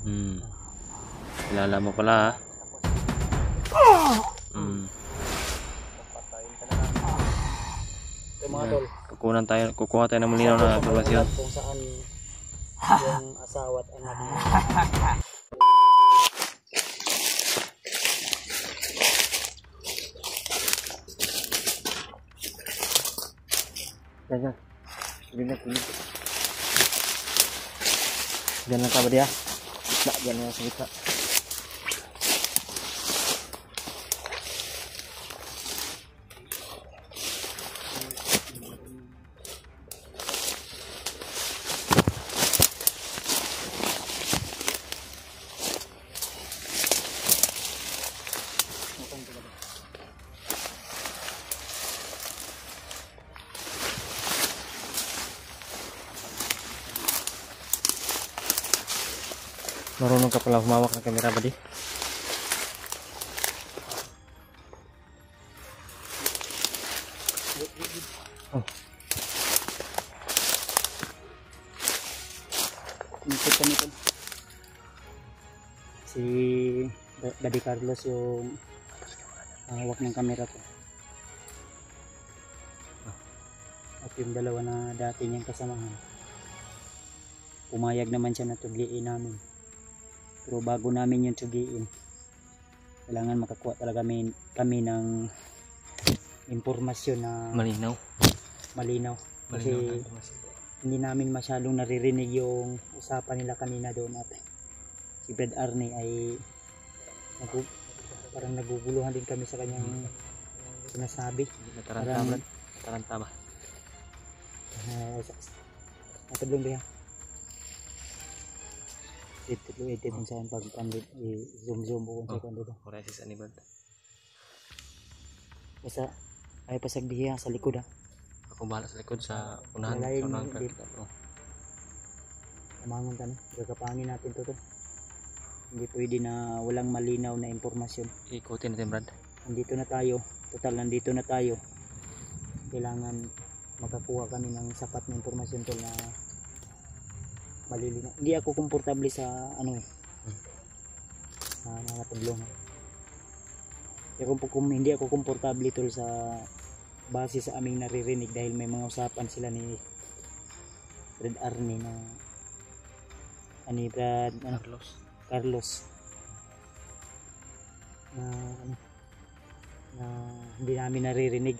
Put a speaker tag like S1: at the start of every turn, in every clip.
S1: Kilala mo pala ha.
S2: Patayin ka na lang. Yung mga tol,
S1: Kukuha tayo ng malinaw na informasyon.
S2: kung saan yung asawa at anak niya.
S1: Jangan. Diyan lang ka ba dia? Diyan lang sa gitna. Marunong ka pala humawak ng kamera ba di? Oh.
S2: Ikot kami tol. Si Daddy Carlos yung hawak ng kamera to. At yung dalawa na dati niyang kasamahan. Pumayag naman siya na tugliin namin. Pero bago namin yung tugiin, kailangan makakuha talaga kami ng impormasyon na malinaw. Kasi hindi namin masyadong naririnig yung usapan nila kanina doon at si Brad Arnie ay parang naguguluhan din kami sa kanyang sinasabi.
S1: Taranta ba?
S2: Natablong ba yan? Edit kung saan pag-pandit zoom po kung saan dito.
S1: Oresis anibad.
S2: Basta ay pasagdiya sa likod ha.
S1: Ako bahala sa likod sa unahan.
S2: Tamangon ka na. Gagapangin natin to. Hindi pwede na walang malinaw na impormasyon.
S1: Ikutin natin Brad.
S2: Nandito na tayo. Total nandito na tayo. Kailangan makakuha kami ng sapat na impormasyon to na malilinaw. Hindi ako komportable sa sa mga tablong. Hindi ako komportable tol sa base sa aming naririnig dahil may mga usapan sila ni Brad Arnie na Carlos na hindi namin naririnig.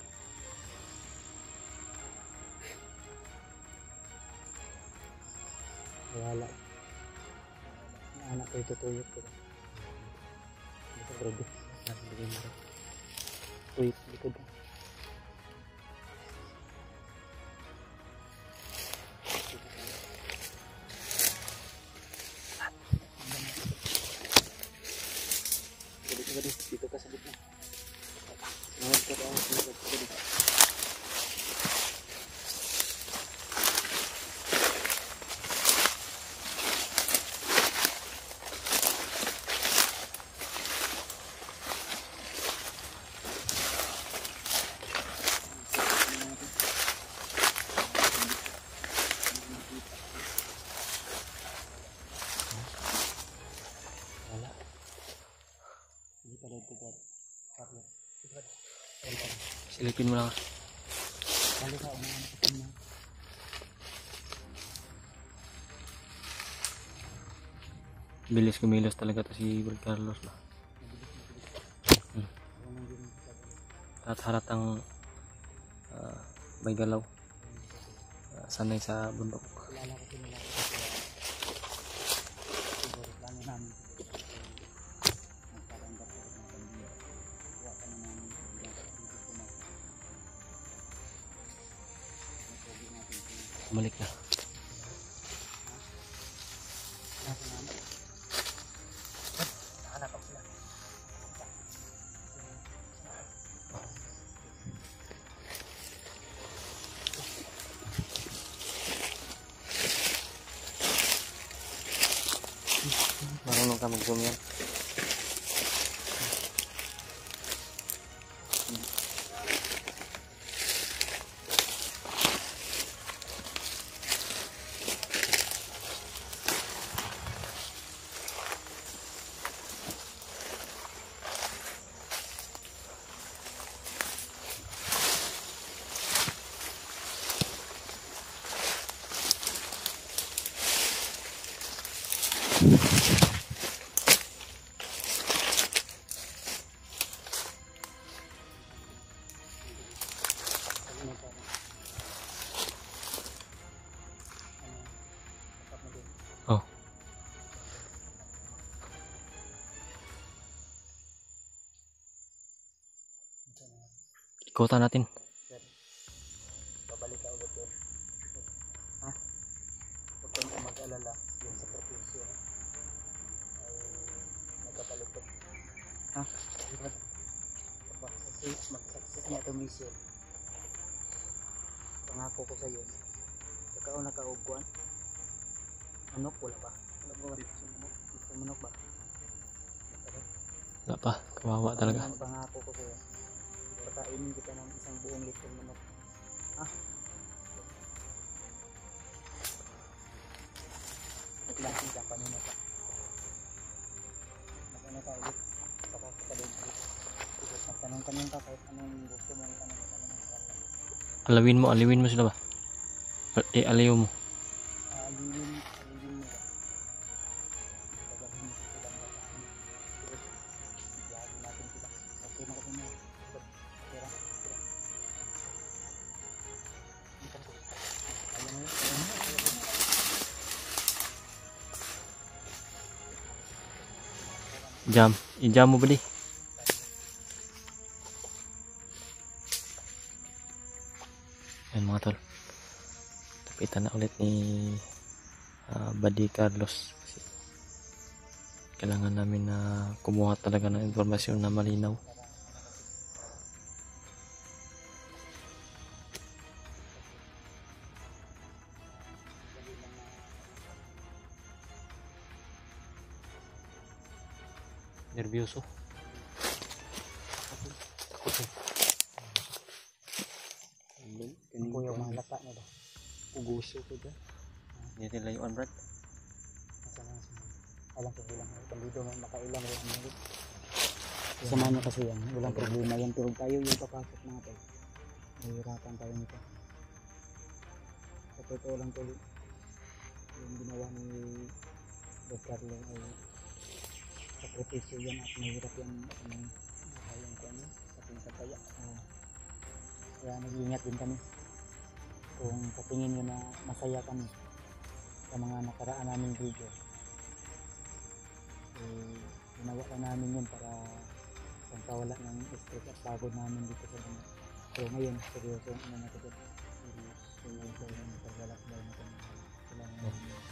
S2: Wala. Anak ko itutuyot ko. Ito brado. Tuyot likod. Dito ka sa gitna. Nawag ka ba?
S1: Silipin mo lang. Bilis kumilos talaga to si Brad Carlos ba. At haratang may galaw. Sanay sa bundok. Balik na. Marunong ka mag-zoom yan. Oh. Ikutan natin.
S2: Babalik ka ulit yun. Ha? Huwag kang mag-alala. Yung sa propensyo ay nagkapalipot. Ha? Mag-success niya itong mission. Pangako ko sa iyo. Pagkaon nakaugwan. Manok wala ba? Wala ba gusto manok? Gusto manok ba?
S1: Wala pa. Kawawa talaga.
S2: Pangako ko sa iyo. Pagkainin kita ng isang buong litong manok. Ha? Laking ka, panuna ka. Magkano ka ulit. Pakakasalin ulit. Magtanong-tanong ka kahit anong gusto mong tanong-tanong ka.
S1: Aliwin mo sila ba? Aliw mo.
S2: Aliwin mo ba? Pagkagalin mo silang bataan. Iyahin natin sila. Okay na kasi mo. Tira. Ayaw mo yun.
S1: I-jam mo ba di? Ayan mga tol. Tapitan na ulit ni Buddy Carlos. Kasi kailangan namin na kumuha talaga ng informasyon na malinaw. Nervyoso. Takot eh.
S2: Ko yung mga lata nila. Puguso ko dyan.
S1: Hindi nila yung Brad.
S2: Alam ko bilang pandido makailang rin mo. Sama niya kasi yan. Walang problema yan. Pero tayo yung papasok natin. Mahirapan tayo nito. Sa totoo lang tuloy. Yung ginawa ni Bob Carlo ay sakripisyo yan at mahirap yan. Nakayang ko ano. Sa pinakataya. Kaya nag-iingat din kami. Kung sa tingin nyo na masaya kami sa mga nakaraan naming video, ginawa lang namin yun para pagkawala ng stress at pagod namin dito sa banda. So ngayon, seryoso yung ano natin. Seryoso yung paglalakbay natin. Kailangan mag-ingat.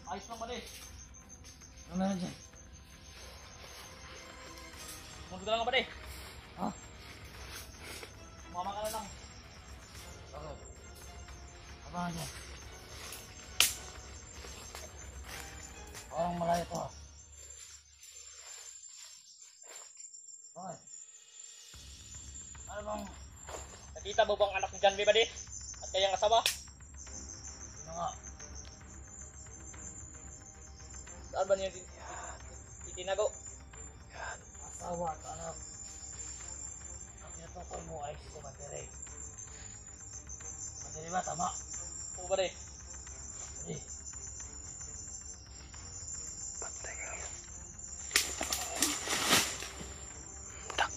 S1: Ayos lang ba di? Ano na dyan? Sumunod ka lang ba di? Ha? Mama ka na lang. Bakit? Apa nga dyan? Parang malayo to. Bakit? Ano bang... Nakita mo bang anak ni John B ba di? At kayang asawa? Ano nga? Saan ba niya itinago? Yan, asawa at anak. Ang pinatukoy mo ay si Kumadere. Kumadere ba? Tama? Oo ba rin? Hindi. Patay ka yan. Tak.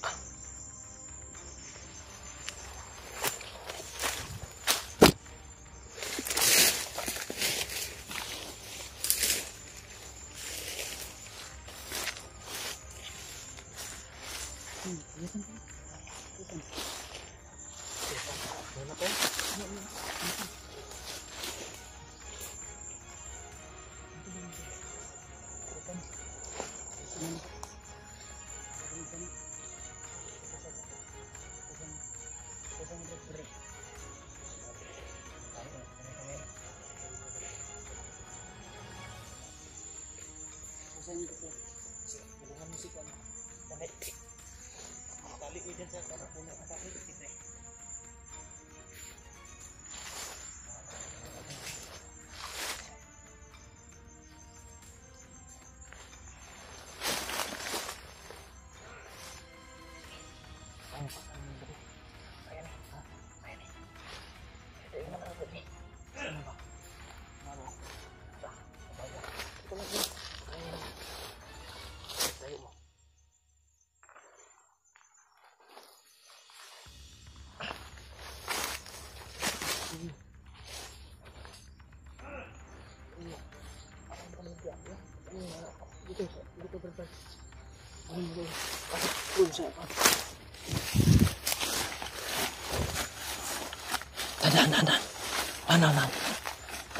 S2: Saan ito? Tulungan mo si Kwan. Dali. Tali ko dyan sa puno. Tali ko dito eh.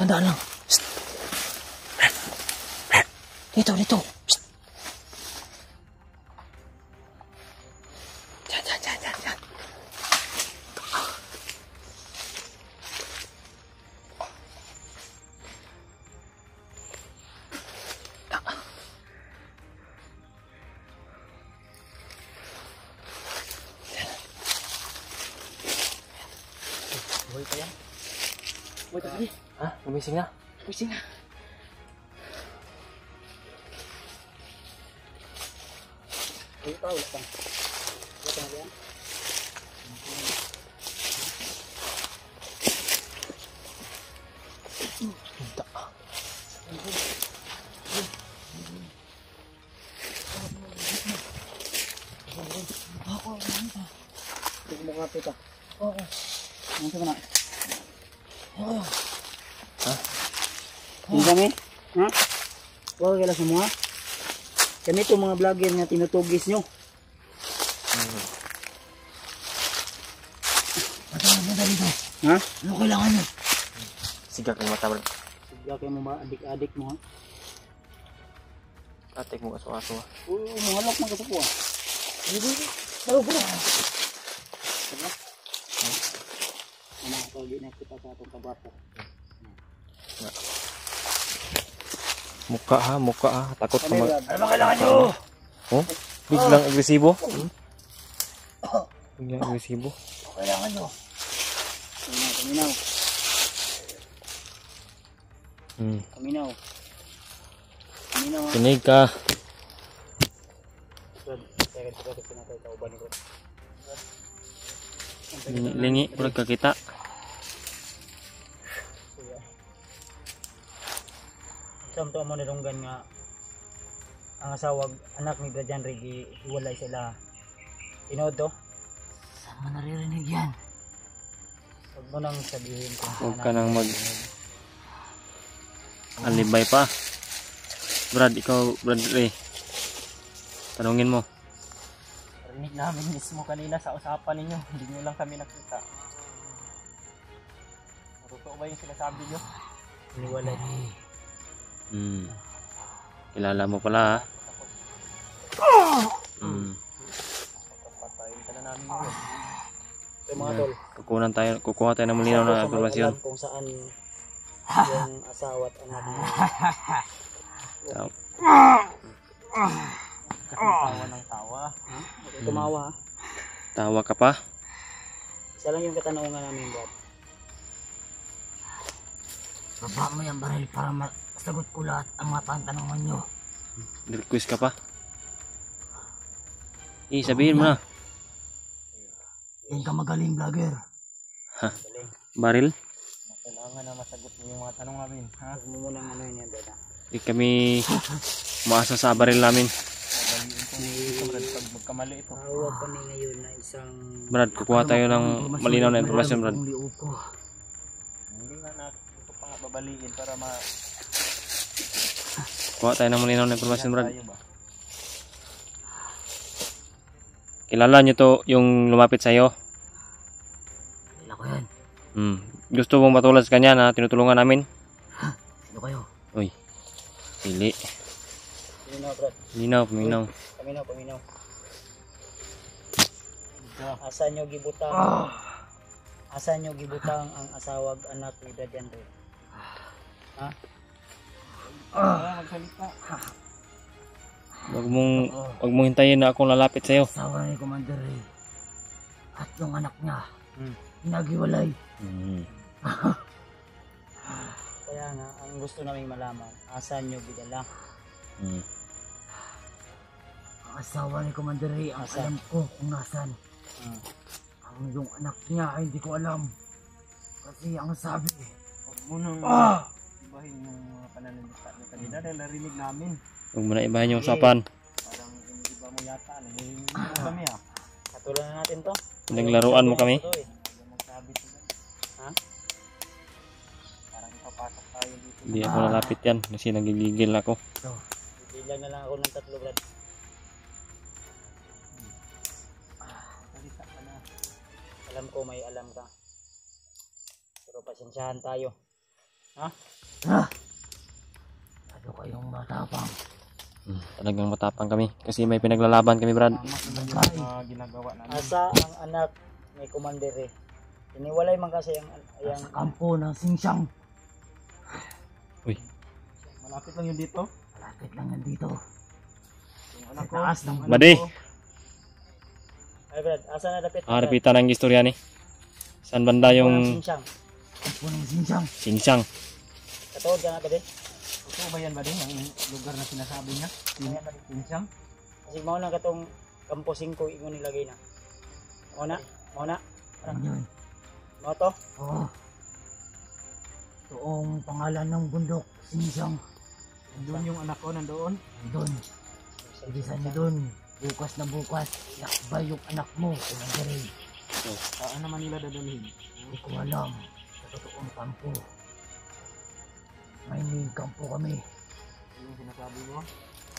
S1: Tandaan lang. Psst. Dito. Psst. Diyan.
S2: Buhay pa yan. Buhay pa yan.
S1: Ha? Gumising na?
S2: Pusing na. Uy, pa, ulit lang. Ulit lang yan. Ito mo kapit ah. Oo. Ano sa mana? Oo.
S1: Ha?
S2: Hindi kami? Ha? Huwag kailan semua. Kami itong mga vlogger na tinutugis nyo. Mata dito. Ha? Ano kailangan nyo?
S1: Sigak ang mata, bro.
S2: Sigla kayo mo ba? Adik-adik mo ha?
S1: Atik mo aso-aso.
S2: Oo, mahalok na kasi po ha. Taro bro. Diba? Ano ako na kita sa itong kabapo.
S1: Muka ha. Takot ka mag...
S2: Ano ba kailangan nyo?
S1: Oh? Biglang agresibo? Biglang agresibo?
S2: Ano kailangan nyo? Kaminaw. Kaminaw. Ha?
S1: Kinig ka. Lingi, kurang ka kita.
S2: Samto mo nilunggan nga ang asawag anak ni Bradian Rigi hiwalay sila. Tinood to? Saan mo naririnig yan? Huwag mo nang sabihin kung
S1: Huwag ka nang mag... alibay pa. Brad, ikaw, Brad Ray. Tanungin mo.
S2: Narinig namin mismo kanina sa usapan ninyo. Hindi nyo lang kami nakita. Totoo ba yung sinasabi nyo? Hiniwalay.
S1: Kilala mo pala ha.
S2: Patayin ka na namin yun. So mga tol,
S1: Kukuha tayo ng malinaw na informasyon.
S2: kung saan yung asawa at anak niya. Tawa ng tawa. Tumawa ha?
S1: Tawa ka pa?
S2: Isa lang yung katanungan namin, Brad. Baba mo yung baril para masagot ko lahat ang mga tantanungan nyo.
S1: Request ka pa? Sabihin mo na.
S2: Yan ka magaling, vlogger.
S1: Ha? Baril?
S2: Kailangan na masagot mo yung mga tanong namin. Ha? Huwag mo munang ano yun yan, Brad.
S1: Hindi kami umaasa sa baril namin.
S2: Brad, pag magkamali ito. Tawag kami ngayon na isang...
S1: Brad, kukuha tayo ng malinaw na informasyon, Brad.
S2: Hindi nga na ito pa nga babaliin para ma...
S1: Kuha tayo ng malinaw na informasyon, Brad. Kilala nyo to yung lumapit sa'yo?
S2: Kilala ko yan.
S1: Gusto mong matulad sa kanya na tinutulungan namin?
S2: Sino kayo?
S1: Uy, pili.
S2: Paminaw, Brad.
S1: Paminaw.
S2: Paminaw. Asa nyo gibutang... Asa nyo gibutang ang asawag anak ni Bradian Ray? Ha? Magsalita.
S1: Wag mong hintayin na akong lalapit sa'yo.
S3: Asawa ni Commander Ray. At yung anak niya. Pinagiwalay.
S2: Kaya nga, ang gusto namin malaman, asan nyo bigala?
S3: Ang asawa ni Commander Ray, ang alam ko kung nasan. Ang yung anak niya ay hindi ko alam. Kasi ang sabi,
S4: Huwag mo nang ibahin yung mga pananalita niya kanina dahil narinig namin.
S1: Huwag mo na ibahin yung usapan.
S4: Parang iniiba mo yata. Narinig mo kami ah.
S2: Katulan na natin to.
S1: Pinaglaruan mo kami.
S4: Huwag mo magsabi sila.
S2: Ha?
S4: Parang ipapasok tayo dito.
S1: Hindi ako lalapit yan kasi nagigigil ako.
S2: Bibilang na lang ako ng 3, Brad.
S4: Salita ka na.
S2: Alam ko may alam ka. Pero pasensyahan tayo.
S3: ano kayong matapang.
S1: Talagang matapang kami kasi may pinaglalaban kami, Brad.
S4: Tama naman yung mga ginagawa namin.
S2: Asa ang anak ni Commander Ray? Iniwalay man kasi
S3: Sa kampo ng Singsang.
S4: Malapit lang yun dito.
S3: Malapit lang yan dito.
S4: Yung anak ko.
S3: taas ng
S4: yung anak
S1: Badi.
S4: ko.
S2: Ay Brad, asa na dapit?
S1: Repitan ang istorya ni. Saan banda yung
S3: Kampo ng Singsang.
S1: Singsang?
S2: Katuod ka nga ba din?
S4: Totoo ba yan ba din? Ang lugar na sinasabi niya? Pinsang?
S2: Kasi mauna katong Kampo 5 ingon nilagay na. Mauna.
S3: Ano yun?
S2: Mo to?
S3: Oo. Toong pangalan ng bundok, Singsang.
S4: Doon yung anak ko nandoon.
S3: Doon. Ibisan niyo doon. Bukas na bukas. Yakbay yung anak mo. Commander Ray.
S4: Saan naman nila dadalhin?
S3: Hindi ko alam. Sa totoong kampo. May kampo kami.
S4: Yung sinasabi mo?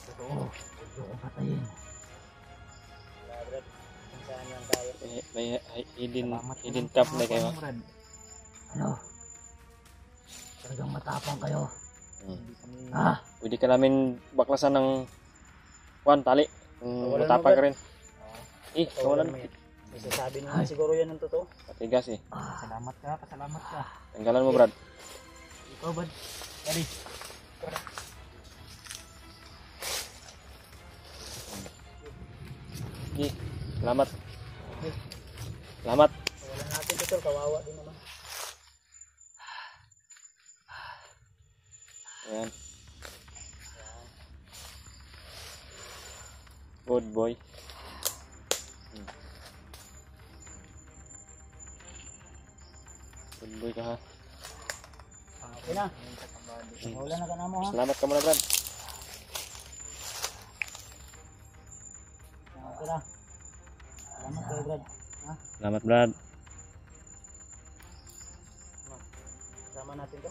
S3: Totoo. Huwag niyo kong patayin.
S2: Wala Brad. Kung saan lang tayo.
S1: May hidden
S4: naman
S1: cup
S4: sa
S1: na kayo.
S4: mga Brad.
S3: Ano? Talagang matapang kayo.
S4: Hindi kami...
S1: Pwede ka namin baklasan ng tali.
S2: Wala
S1: Matapang
S2: na,
S1: ka rin. Kawalan.
S2: May sasabi naman siguro yan ng totoo.
S1: Matigas eh.
S4: Pasalamat ka, pasalamat ka.
S1: Tanggalan mo, Brad.
S4: Ikaw, Bad. Dali.
S1: Sige. Salamat. Salamat.
S2: Wala natin ito, kawawa din naman.
S1: Ayan. Good boy. Good boy ka ha.
S2: Okay na. Wala na ka na mo ha.
S1: Salamat ka muna, Brad.
S2: Okay na. Salamat kayo Brad.
S1: Salamat, Brad.
S2: Kasama natin to.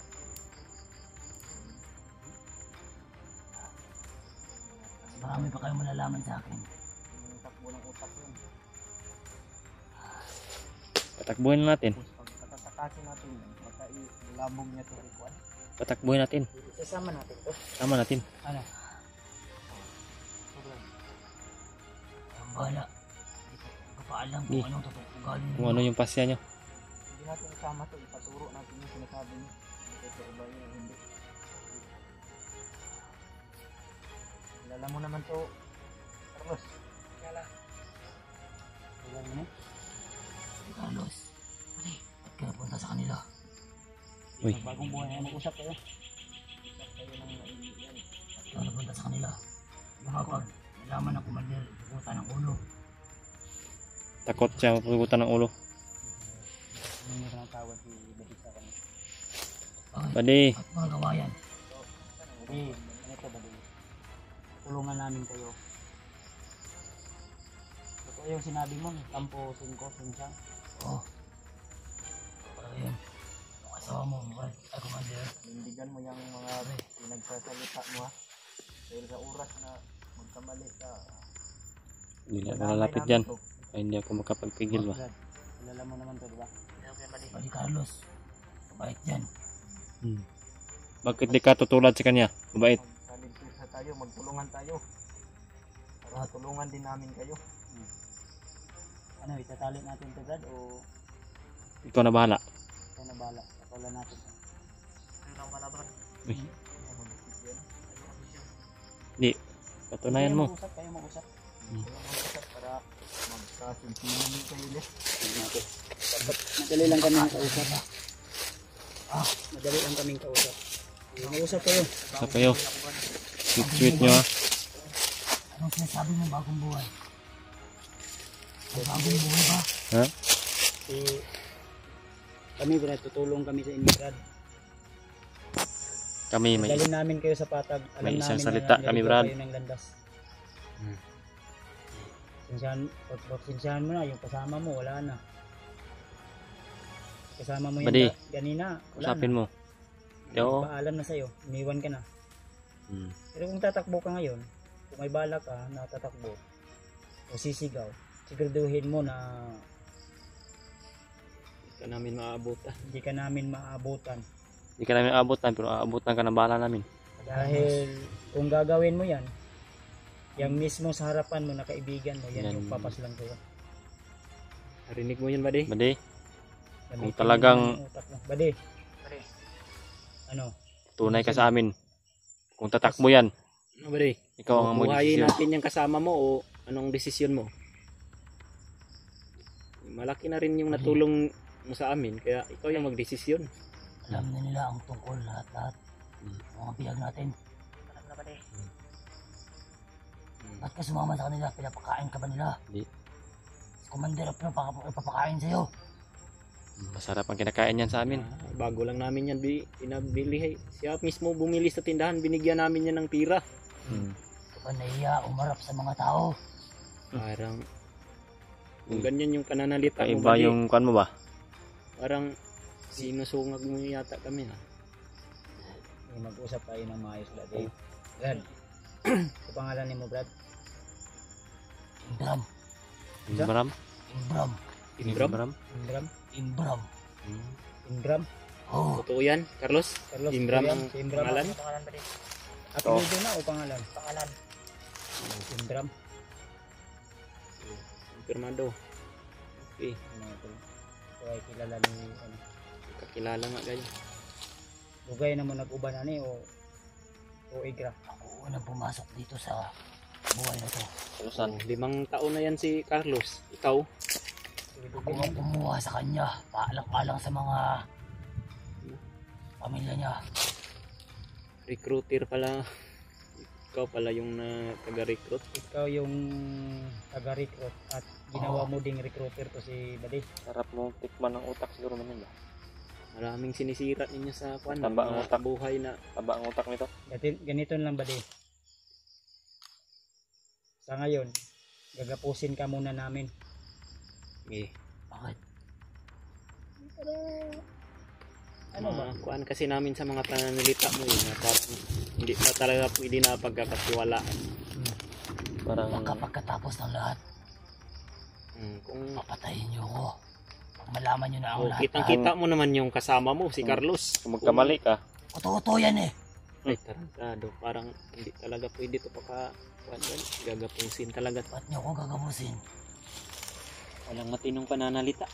S3: Marami pa kayong malalaman sa akin.
S4: Yung takbo ng utak yun.
S1: Patakbuhin na natin.
S4: Pag patatakasin natin yun, baka ilabog niya ito rikuan.
S1: Patakbuhin natin.
S2: Isasama natin to.
S1: Sama natin.
S2: Ano?
S3: Ang bahala. Hindi ko pa alam kung anong totoo ugali
S1: Kung ano yung pasya nyo.
S4: Hindi natin isama ito, ipaturo natin yung sinasabi niya. Hindi ito ba yun, hindi. Kilala mo naman to, Carlos.
S2: Wala mo na.
S3: Carlos. Pare, ba't ka napunta sa kanila?
S1: Uy.
S2: Bagong buhay na mag-usap kayo.
S3: Ba't ka napunta sa kanila? Baka pag nalaman ng Commander, pupunta ng ulo.
S1: Takot siya mapugutan ng ulo.
S2: Hindi mo ng tawad si Badit sa kanya.
S3: Bakit?
S1: Badi.
S3: At mga gawayan.
S2: Hindi, ganito Badit. Tulungan namin kayo. Totoo yung sinabi mo, Kampo 5, Singsang.
S3: Oo. Para yun. Yung asawa mo, Commander.
S4: Nindigan mo yung mga pinagsasalita mo ha. Dahil sa oras na magkamali ka.
S1: Hindi na ako lalapit dyan. Ay, hindi ako makapagpigil ba.
S2: Brad, kilala mo naman to, di ba?
S3: Pwede Carlos. Mabait yan.
S1: Bakit di ka tutulad sa kanya? Mabait.
S4: Magsaligtisa tayo, magtulungan tayo. Para tulungan din namin kayo.
S2: Ano, itatali natin to Brad o
S1: Ikaw na bahala.
S2: ikaw na bahala? Patulan natin.
S4: Ano lang pala Brad?
S1: Uy.
S4: Mag-isip yan.
S1: Di. Patunayan mo.
S2: Kayo mag-usap.
S4: Mag-usap para magkasinsinan kayo ulit.
S2: Madali lang kami kausap. Madali lang kaming kausap. Mag-usap kayo.
S1: Sa kayo. Sweet nyo ha.
S3: Anong sinasabi mo bagong buhay? May bagong buhay ba?
S1: Ha?
S2: Kami Brad, tutulong kami sa inyo Brad.
S1: Kami may
S2: Dalhin namin kayo sa patag. Alam
S1: may isang
S2: namin
S1: salita
S2: na
S1: kami,
S2: naliligaw
S1: Brad.
S2: kayo ng landas. Pasensyahan mo na, yung kasama mo, wala na. Kasama mo
S1: Badi,
S2: yung ganina, wala
S1: usapin
S2: na.
S1: mo. Yo.
S2: Paalam na sa'yo, iniwan ka na. Pero kung tatakbo ka ngayon, kung may balak ka na tatakbo, o sisigaw, siguraduhin mo na
S4: Ito namin maabutan.
S2: hindi ka namin maabutan.
S1: Hindi ka namin aabutan pero aabutan ka ng bala namin.
S2: Dahil kung gagawin mo yan, yung mismo sa harapan mo na kaibigan mo, yan
S1: Yan.
S2: yung papaslang sa'yo.
S4: Narinig mo yun, buddy?
S1: Badi,
S2: Gamitin
S1: talagang-
S2: mo yung utak mo. Badi, ano?
S1: tunay ka sa amin. Kung tatakbo yan,
S4: Ano, buddy?
S1: ikaw ang
S4: Buhayin
S1: magdesisyon.
S4: natin yung kasama mo o anong desisyon mo? Malaki na rin yung natulong mo sa amin, kaya ikaw yung magdesisyon.
S3: Alam na nila ang tungkol lahat-lahat. Mga biyag natin.
S2: Alam na ba di?
S3: Ba't ka sumama sa kanila? Pinapakain ka ba nila?
S1: Hindi.
S3: Si Commander pinapakain sa'yo.
S1: Masarap ang kinakain yan sa amin.
S4: Bago lang namin yan pinabili. Siya mismo bumili sa tindahan, binigyan namin yan ng pira.
S3: Ito ba nahiya umarap sa mga tao?
S4: Parang kung ganyan yung pananalita mo,
S1: Kaiba
S4: buddy,
S1: yung kuan mo ba?
S4: parang sinusungag mo yata kami ha.
S2: Mag-usap tayo ng maayos, Brad. Brad, sa pangalan ni mo, Brad?
S3: Imbram.
S1: Imbram?
S3: Imbram.
S4: Imbram?
S2: Ingram?
S3: Imbram.
S2: Ingram?
S3: Oh,
S4: Totoo yan, Carlos?
S2: Carlos?
S4: Imbram
S2: Kuya,
S4: ang
S2: si Imbram.
S4: pangalan?
S2: Ano pangalan ba di? Apelido na o pangalan?
S3: pangalan.
S2: Ingram.
S4: Firmado. Okay,
S2: Ano ito? Ito ay kilala ni ano,
S4: kakilala nga kayo.
S2: Lugay na mo nag-uban ani o igra.
S3: Ako unang pumasok dito sa buhay na to.
S1: Kalusan.
S4: 5 taon na yan si Carlos. Ikaw?
S3: Ako ang kumuha sa kanya. Paalang-alang sa mga pamilya niya.
S4: Recruiter pala. Ikaw pala yung taga-recruit.
S2: Ikaw yung taga-recruit at ginawa mo ding recruiter to si Badi.
S1: Sarap mo tikman ng utak siguro man yun ba?
S4: Maraming sinisira ninyo sa kwan.
S1: Taba ang
S4: mga
S1: utak.
S4: buhay na.
S1: Taba ang utak nito.
S2: Ganito lang Badi. Sa ngayon, gagapusin ka muna namin.
S4: Eh,
S3: Bakit?
S2: Ano ba?
S4: kuan kasi namin sa mga pananalita mo na parang hindi pa talaga pwede na pagkakatiwalaan.
S1: Parang
S3: Baka pagkatapos ng lahat,
S4: Kung
S3: papatayin niyo ako. Pag malaman niyo na ang lahat.
S4: kitang-kita mo naman yung kasama mo, si Carlos.
S1: kung magkamali ka,
S3: Totoo yan eh.
S4: Ay, tarantado. Parang hindi talaga pwede ito gagapusin talaga.
S3: Ba't niyo ako gagamusin?
S4: Walang matinong pananalita.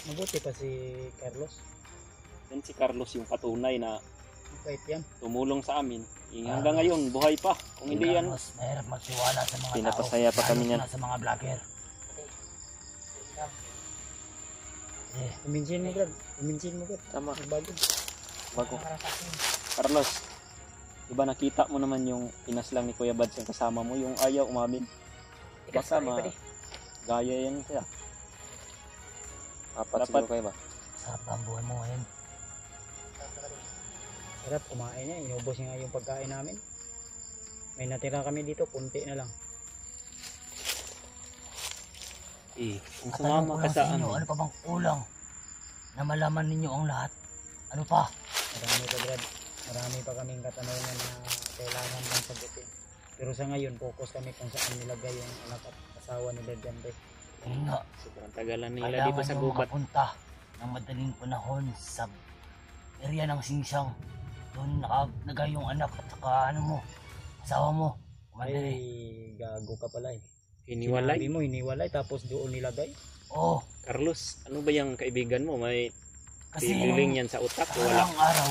S2: Mabuti pa si Carlos.
S1: yan si Carlos yung patunay na
S2: Mabait yan.
S1: tumulong sa amin. Hanggang ngayon, buhay pa. Kung hindi yan,
S3: Mas mahirap magtiwala sa mga
S1: pinapasaya pa kami
S3: lalo
S1: niyan.
S3: na sa mga vlogger. Eh,
S2: Kuminsin mo Brad. Kuminsin mo Brad.
S1: Tama.
S2: Magbago.
S1: Bago. Carlos, diba nakita mo naman yung pinaslang ni Kuya Bads yung kasama mo, yung ayaw umamin. Baka gaya yan siya. Apat siguro kayo ba?
S3: sarap ba ang buhay mo ngayon?
S2: Sarap kumain niya. Inubos niya nga yung pagkain namin. May natira kami dito. Punti na lang.
S4: Kung
S3: Katanong
S4: sumama
S3: ko
S4: ka
S3: lang
S4: sa
S3: sa inyo,
S4: amin,
S3: ano pa bang kulang na malaman ninyo ang lahat? Ano pa?
S2: Marami pa Brad. Marami pa kaming katanungan na kailangan ng sagutin. Pero sa ngayon, focus kami kung saan nilagay yung anak at asawa nila dyan.
S3: Yun nga,
S4: sobrang tagalan nila
S3: kailangan
S4: dito sa
S3: nyo
S4: gubat.
S3: makapunta ng madaling panahon sa area ng Singsang. Doon nakalagay yung anak at saka ano mo, asawa mo.
S2: Ay,
S3: Madali.
S2: gago ka pala eh.
S4: Hiniwalay.
S2: Sinabi mo, hiniwalay tapos doon nilagay.
S3: Oo,
S4: Carlos, ano ba yung kaibigan mo? May
S3: kasi
S4: piling yan sa utak o wala?
S3: nakaraang araw,